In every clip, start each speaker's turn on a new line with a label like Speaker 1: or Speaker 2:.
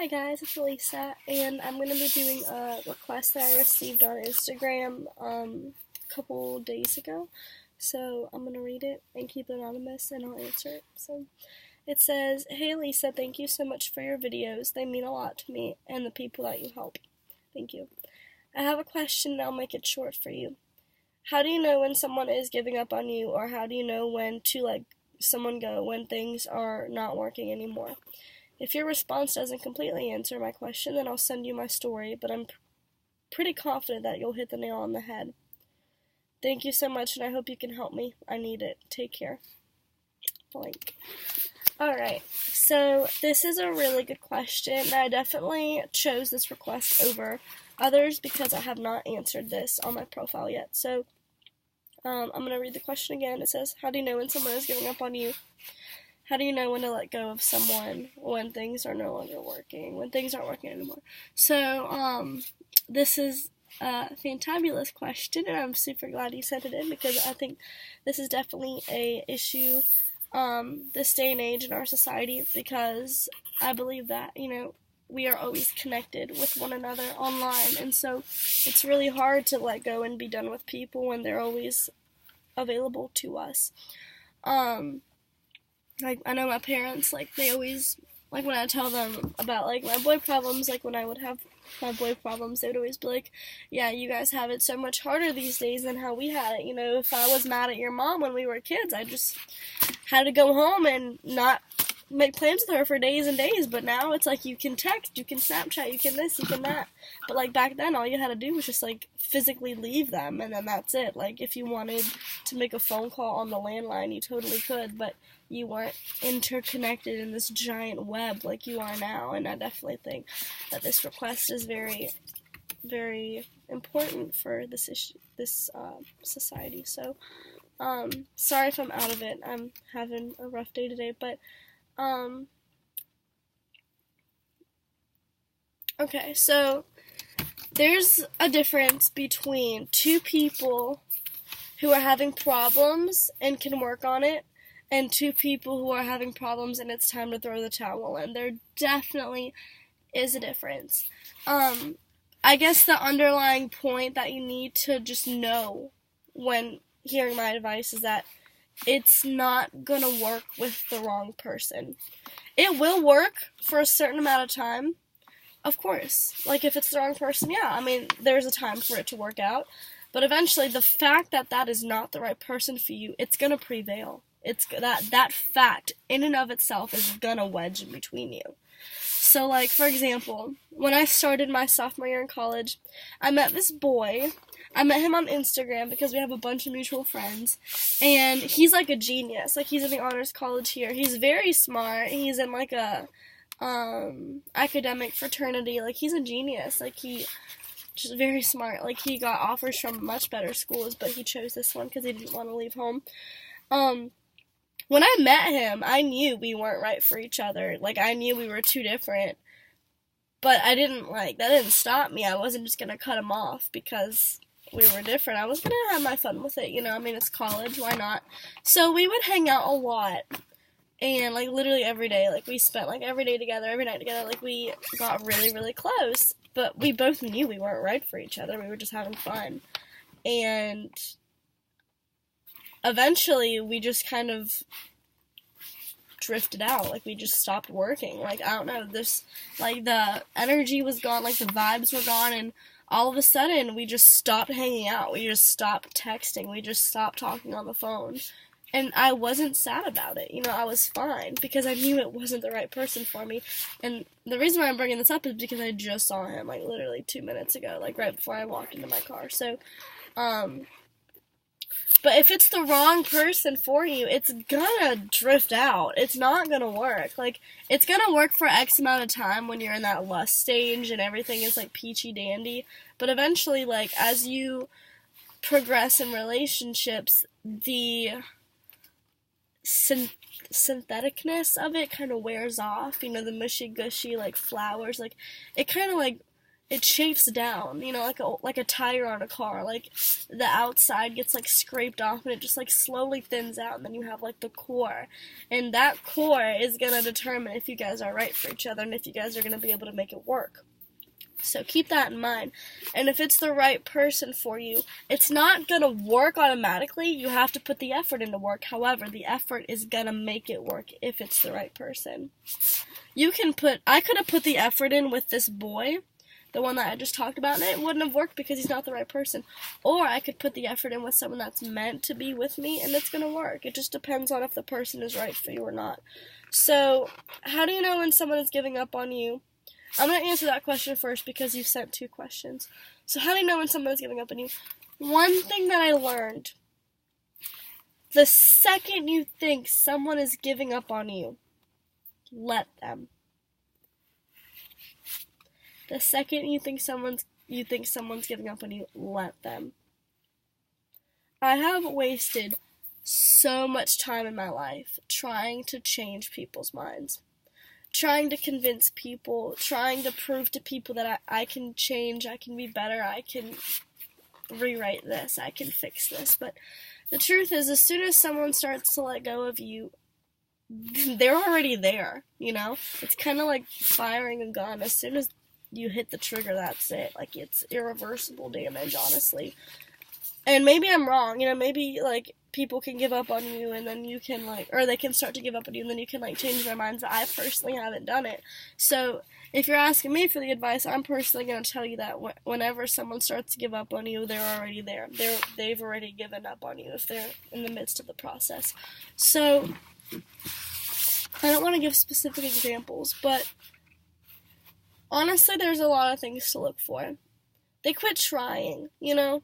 Speaker 1: Hi guys, it's Elisa, and I'm going to be doing a request that I received on Instagram a couple days ago. So I'm going to read it and keep it anonymous, and I'll answer it. So it says, "Hey Lisa, thank you so much for your videos. They mean a lot to me and the people that you help. Thank you. I have a question and I'll make it short for you. How do you know when someone is giving up on you, or how do you know when to let someone go when things are not working anymore? If your response doesn't completely answer my question, then I'll send you my story, but I'm pretty confident that you'll hit the nail on the head. Thank you so much, and I hope you can help me. I need it. Take care. Blank." Alright, so this is a really good question. I definitely chose this request over others because I have not answered this on my profile yet. So, I'm going to read the question again. It says, "How do you know when someone is giving up on you? How do you know when to let go of someone when things are no longer working, when things aren't working anymore?" So, this is a fantabulous question, and I'm super glad you sent it in because I think this is definitely a issue this day and age in our society, because I believe that, we are always connected with one another online, and so it's really hard to let go and be done with people when they're always available to us. I know my parents, they always, when I tell them about, my boy problems, when I would have my boy problems, they would always be like, "Yeah, you guys have it so much harder these days than how we had it. If I was mad at your mom when we were kids, I just had to go home and not make plans with her for days and days, but now it's you can text, you can Snapchat, you can this, you can that." But back then, all you had to do was just physically leave them, and then that's it. If you wanted to make a phone call on the landline, you totally could, but you weren't interconnected in this giant web like you are now. And I definitely think that this request is very, very important for this issue, this society. So, sorry if I'm out of it. I'm having a rough day today, but okay, so there's a difference between two people who are having problems and can work on it, and two people who are having problems and it's time to throw the towel in. There definitely is a difference. I guess the underlying point that you need to just know when hearing my advice is that it's not gonna work with the wrong person. It will work for a certain amount of time, of course. If it's the wrong person, yeah, there's a time for it to work out. But eventually, the fact that that is not the right person for you, it's gonna prevail. It's that fact in and of itself is gonna wedge in between you. So, for example, when I started my sophomore year in college, I met this boy. I met him on Instagram because we have a bunch of mutual friends, and he's a genius. He's in the honors college here. He's very smart. He's in a academic fraternity. He's a genius. He just very smart. He got offers from much better schools, but he chose this one because he didn't want to leave home. When I met him, I knew we weren't right for each other. I knew we were too different. But I didn't, that didn't stop me. I wasn't just gonna cut him off because we were different. I was gonna have my fun with it, it's college, why not? So we would hang out a lot. And, literally every day. We spent, every day together, every night together. We got really, really close. But we both knew we weren't right for each other. We were just having fun. And eventually, we just kind of drifted out. We just stopped working. I don't know, the energy was gone, the vibes were gone, and all of a sudden, we just stopped hanging out. We just stopped texting. We just stopped talking on the phone. And I wasn't sad about it. I was fine because I knew it wasn't the right person for me. And the reason why I'm bringing this up is because I just saw him, literally 2 minutes ago, right before I walked into my car. So, but if it's the wrong person for you, it's gonna drift out. It's not gonna work. It's gonna work for X amount of time when you're in that lust stage and everything is, peachy dandy. But eventually, as you progress in relationships, the syntheticness of it kind of wears off. The mushy gushy flowers, it kind of it chafes down, you know, like a tire on a car. Like, the outside gets, like, scraped off, and it just, like, slowly thins out, and then you have, like, the core. And that core is gonna determine if you guys are right for each other, and if you guys are gonna be able to make it work. So keep that in mind. And if it's the right person for you, it's not gonna work automatically. You have to put the effort into work. However, the effort is gonna make it work if it's the right person. I could have put the effort in with this boy, the one that I just talked about, and it wouldn't have worked because he's not the right person. Or I could put the effort in with someone that's meant to be with me, and it's gonna work. It just depends on if the person is right for you or not. So, how do you know when someone is giving up on you? I'm going to answer that question first because you sent 2 questions. So how do you know when someone is giving up on you? One thing that I learned, the second you think someone is giving up on you, let them. The second you think someone's giving up on you, let them. I have wasted so much time in my life trying to change people's minds. Trying to convince people, trying to prove to people that I can change, I can be better, I can rewrite this, I can fix this. But the truth is, as soon as someone starts to let go of you, they're already there, you know? It's kind of like firing a gun. As soon as you hit the trigger, that's it. Like, it's irreversible damage, honestly. And maybe I'm wrong, you know, maybe, like, people can give up on you, and then you can, like, or they can start to give up on you, and then you can, like, change their minds. I personally haven't done it. So, if you're asking me for the advice, I'm personally going to tell you that whenever someone starts to give up on you, they're already there. They've already given up on you if they're in the midst of the process. So, I don't want to give specific examples, but honestly, there's a lot of things to look for. They quit trying, you know?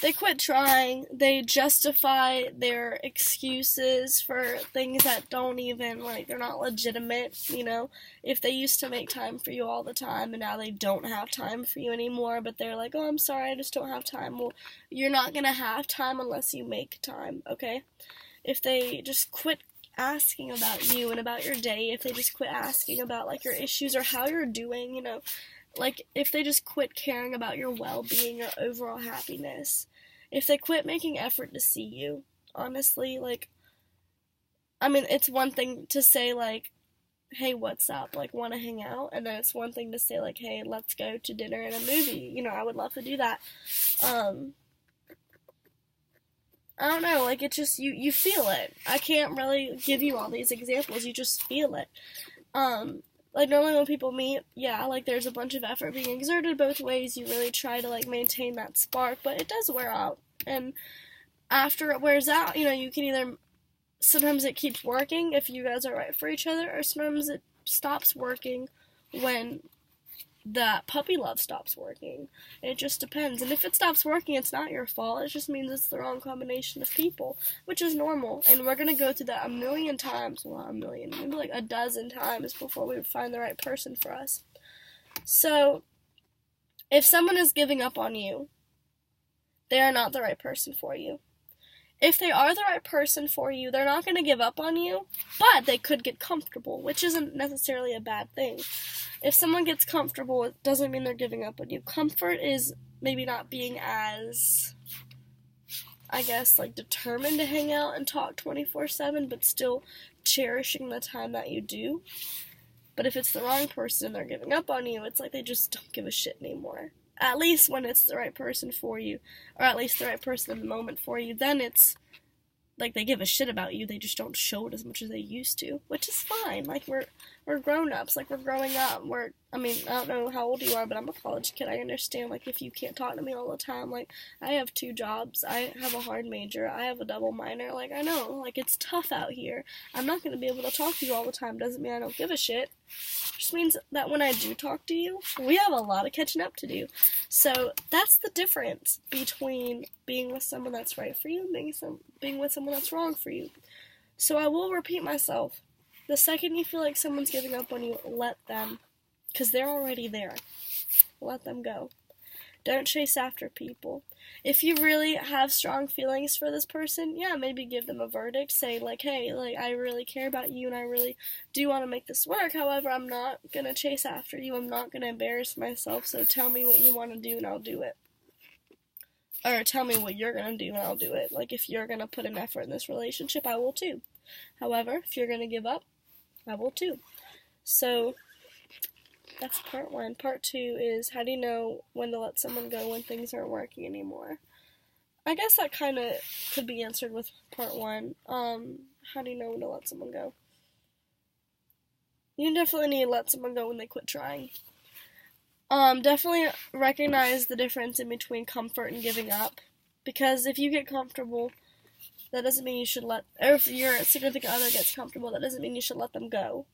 Speaker 1: They quit trying. They justify their excuses for things that don't even, like, they're not legitimate, you know? If they used to make time for you all the time, and now they don't have time for you anymore, but they're like, oh, I'm sorry, I just don't have time. Well, you're not gonna have time unless you make time, okay? If they just quit asking about you and about your day, if they just quit asking about, like, your issues or how you're doing, you know, like, if they just quit caring about your well-being or overall happiness, if they quit making effort to see you, honestly, like, I mean, it's one thing to say, like, hey, what's up, like, want to hang out, and then it's one thing to say, like, hey, let's go to dinner and a movie, you know, I would love to do that. I don't know, like, it's just, you feel it. I can't really give you all these examples, you just feel it. Like, normally when people meet, yeah, like, there's a bunch of effort being exerted both ways. You really try to, like, maintain that spark, but it does wear out. And after it wears out, you know, you can either, sometimes it keeps working if you guys are right for each other, or sometimes it stops working when that puppy love stops working. It just depends. And if it stops working, it's not your fault. It just means it's the wrong combination of people, which is normal. And we're going to go through that a million times. Well, not a million, maybe like a dozen times before we would find the right person for us. So, if someone is giving up on you, they are not the right person for you. If they are the right person for you, they're not going to give up on you, but they could get comfortable, which isn't necessarily a bad thing. If someone gets comfortable, it doesn't mean they're giving up on you. Comfort is maybe not being as, I guess, like, determined to hang out and talk 24/7, but still cherishing the time that you do. But if it's the wrong person and they're giving up on you, it's like they just don't give a shit anymore. At least when it's the right person for you, or at least the right person in the moment for you, then it's like they give a shit about you, they just don't show it as much as they used to, which is fine. Like, we're grown-ups, like, we're growing up, I don't know how old you are, but I'm a college kid. I understand, like, if you can't talk to me all the time, like, I have 2 jobs, I have a hard major, I have a double minor, like, I know, like, it's tough out here. I'm not gonna be able to talk to you all the time, doesn't mean I don't give a shit. Just means that when I do talk to you, we have a lot of catching up to do. So, that's the difference between being with someone that's right for you and being with someone that's wrong for you. So, I will repeat myself. The second you feel like someone's giving up on you, let them. Because they're already there. Let them go. Don't chase after people. If you really have strong feelings for this person, yeah, maybe give them a verdict. Say, like, hey, like, I really care about you and I really do want to make this work. However, I'm not going to chase after you. I'm not going to embarrass myself. So tell me what you want to do and I'll do it. Or tell me what you're going to do and I'll do it. Like, if you're going to put an effort in this relationship, I will too. However, if you're going to give up, I will too. So that's part 1. Part 2 is, how do you know when to let someone go when things aren't working anymore? I guess that kind of could be answered with part 1. How do you know when to let someone go? You definitely need to let someone go when they quit trying. Definitely recognize the difference in between comfort and giving up. Because if you get comfortable, that doesn't mean you should or if your significant other gets comfortable, that doesn't mean you should let them go.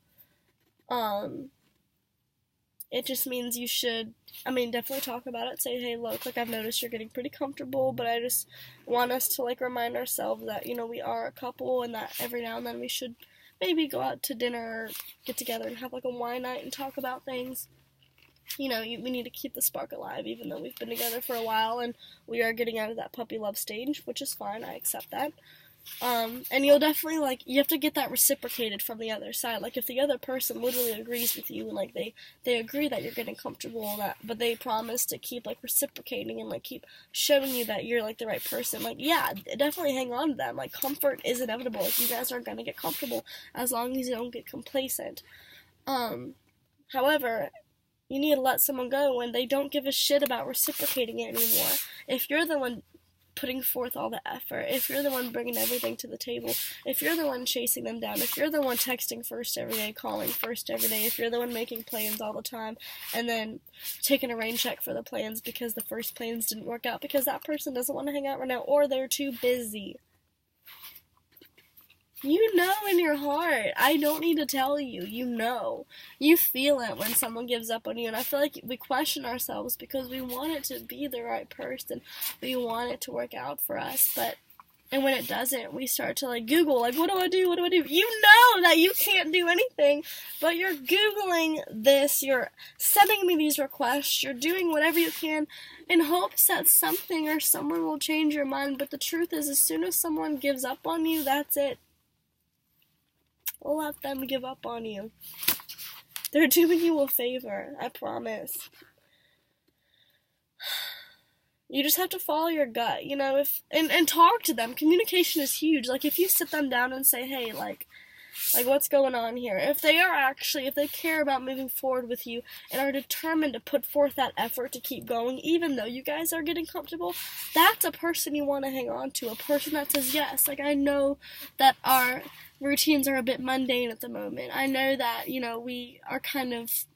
Speaker 1: It just means you should, definitely talk about it. Say, hey, look, like, I've noticed you're getting pretty comfortable, but I just want us to, like, remind ourselves that, we are a couple, and that every now and then we should maybe go out to dinner or get together and have, like, a wine night and talk about things. We need to keep the spark alive, even though we've been together for a while, and we are getting out of that puppy love stage, which is fine, I accept that. And you'll definitely, you have to get that reciprocated from the other side. Like, if the other person literally agrees with you, and, they agree that you're getting comfortable and that, but they promise to keep, reciprocating and, keep showing you that you're, the right person, yeah, definitely hang on to them. Comfort is inevitable. You guys are gonna get comfortable as long as you don't get complacent. However, you need to let someone go when they don't give a shit about reciprocating it anymore. If you're the one putting forth all the effort, if you're the one bringing everything to the table, if you're the one chasing them down, if you're the one texting first every day, calling first every day, if you're the one making plans all the time, and then taking a rain check for the plans because the first plans didn't work out because that person doesn't want to hang out right now, or they're too busy. You know in your heart. I don't need to tell you. You know. You feel it when someone gives up on you. And I feel like we question ourselves because we want it to be the right person. We want it to work out for us. And when it doesn't, we start to Google, what do I do? What do I do? You know that you can't do anything, but you're Googling this. You're sending me these requests. You're doing whatever you can in hopes that something or someone will change your mind. But the truth is, as soon as someone gives up on you, that's it. Let them give up on you. They're doing you a favor, I promise. You just have to follow your gut, and talk to them. Communication is huge. If you sit them down and say, hey, what's going on here? If they care about moving forward with you and are determined to put forth that effort to keep going, even though you guys are getting comfortable, that's a person you want to hang on to. A person that says, yes, I know that our routines are a bit mundane at the moment. I know that,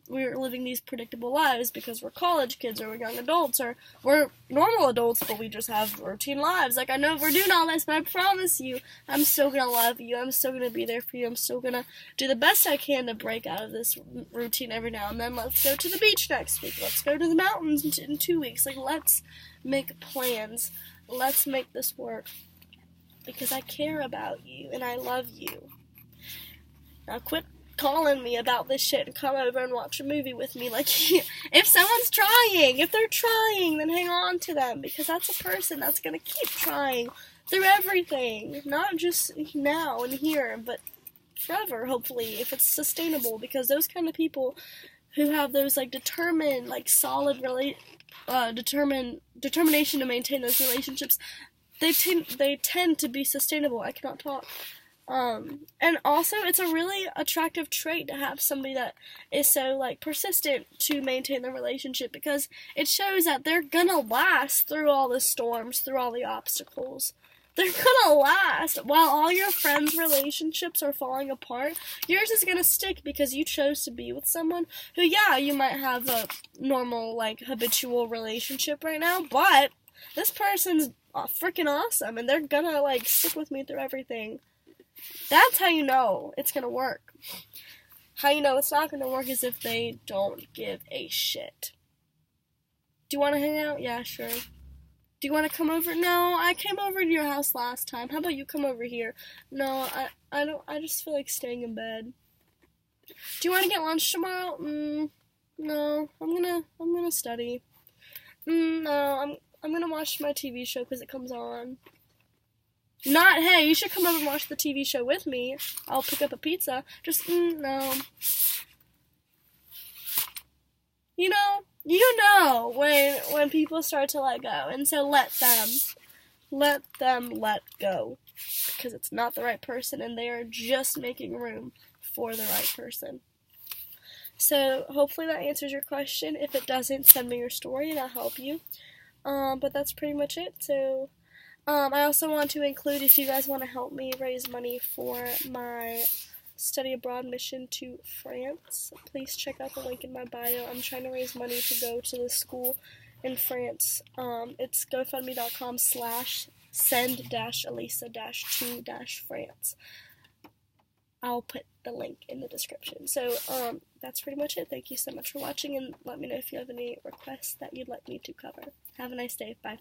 Speaker 1: we're living these predictable lives because we're college kids or we're young adults or we're normal adults, but we just have routine lives. I know we're doing all this, but I promise you, I'm still gonna love you. I'm still gonna be there for you. I'm still gonna do the best I can to break out of this routine every now and then. Let's go to the beach next week. Let's go to the mountains in 2 weeks. Let's make plans. Let's make this work. Because I care about you and I love you. Now quit calling me about this shit and come over and watch a movie with me. If someone's trying, if they're trying, then hang on to them, because that's a person that's gonna keep trying through everything, not just now and here, but forever, hopefully, if it's sustainable, because those kind of people who have those determined, solid determination to maintain those relationships, they tend to be sustainable. I cannot talk. And also, it's a really attractive trait to have somebody that is so, persistent to maintain the relationship, because it shows that they're gonna last through all the storms, through all the obstacles. They're gonna last. While all your friends' relationships are falling apart, yours is gonna stick because you chose to be with someone who, yeah, you might have a normal, habitual relationship right now, but this person's freaking awesome, and they're gonna, stick with me through everything. That's how you know it's gonna work. How you know it's not gonna work is if they don't give a shit. Do you want to hang out? Yeah, sure. Do you want to come over? No, I came over to your house last time. How about you come over here? No, I don't. I just feel like staying in bed. Do you want to get lunch tomorrow? No, I'm gonna study. No, I'm gonna watch my TV show because it comes on. Not, hey, you should come over and watch the TV show with me. I'll pick up a pizza. Just, no. You know when people start to let go, and so let them let go, because it's not the right person, and they are just making room for the right person. So hopefully that answers your question. If it doesn't, send me your story and I'll help you. But that's pretty much it. So I also want to include, if you guys want to help me raise money for my study abroad mission to France, please check out the link in my bio. I'm trying to raise money to go to the school in France. It's gofundme.com/send-elisa-to-france. I'll put the link in the description. So that's pretty much it. Thank you so much for watching, and let me know if you have any requests that you'd like me to cover. Have a nice day. Bye.